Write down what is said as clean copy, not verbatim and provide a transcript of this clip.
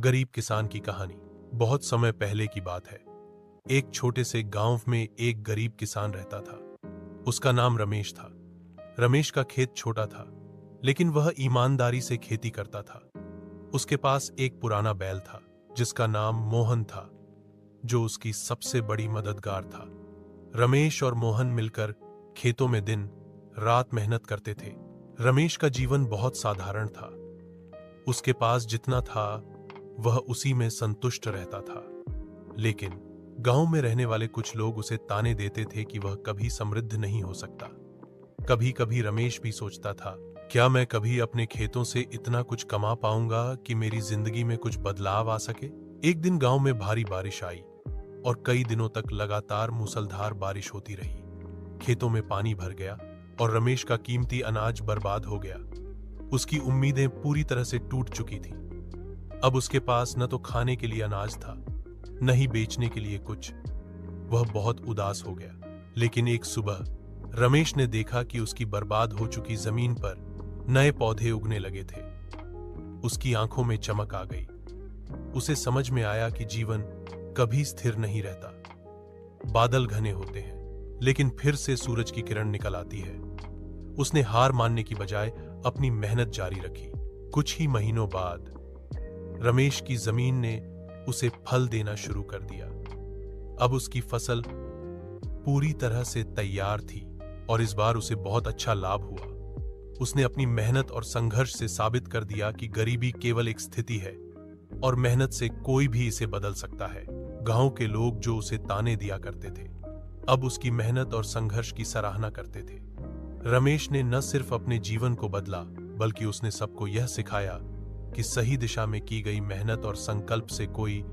गरीब किसान की कहानी। बहुत समय पहले की बात है। एक छोटे से गांव में एक गरीब किसान रहता था। उसका नाम रमेश था। रमेश का खेत छोटा था, लेकिन वह ईमानदारी से खेती करता था। उसके पास एक पुराना बैल था जिसका नाम मोहन था, जो उसकी सबसे बड़ी मददगार था। रमेश और मोहन मिलकर खेतों में दिन रात मेहनत करते थे। रमेश का जीवन बहुत साधारण था। उसके पास जितना था वह उसी में संतुष्ट रहता था। लेकिन गांव में रहने वाले कुछ लोग उसे ताने देते थे कि वह कभी समृद्ध नहीं हो सकता। कभी कभी रमेश भी सोचता था, क्या मैं कभी अपने खेतों से इतना कुछ कमा पाऊंगा कि मेरी जिंदगी में कुछ बदलाव आ सके। एक दिन गांव में भारी बारिश आई और कई दिनों तक लगातार मूसलाधार बारिश होती रही। खेतों में पानी भर गया और रमेश का कीमती अनाज बर्बाद हो गया। उसकी उम्मीदें पूरी तरह से टूट चुकी थी। अब उसके पास न तो खाने के लिए अनाज था, न ही बेचने के लिए कुछ। वह बहुत उदास हो गया। लेकिन एक सुबह रमेश ने देखा कि उसकी बर्बाद हो चुकी जमीन पर नए पौधे उगने लगे थे। उसकी आंखों में चमक आ गई। उसे समझ में आया कि जीवन कभी स्थिर नहीं रहता। बादल घने होते हैं, लेकिन फिर से सूरज की किरण निकल आती है। उसने हार मानने की बजाय अपनी मेहनत जारी रखी। कुछ ही महीनों बाद रमेश की जमीन ने उसे फल देना शुरू कर दिया। अब उसकी फसल पूरी तरह से तैयार थी और इस बार उसे बहुत अच्छा लाभ हुआ। उसने अपनी मेहनत और संघर्ष से साबित कर दिया कि गरीबी केवल एक स्थिति है और मेहनत से कोई भी इसे बदल सकता है। गांव के लोग जो उसे ताने दिया करते थे, अब उसकी मेहनत और संघर्ष की सराहना करते थे। रमेश ने न सिर्फ अपने जीवन को बदला, बल्कि उसने सबको यह सिखाया कि सही दिशा में की गई मेहनत और संकल्प से कोई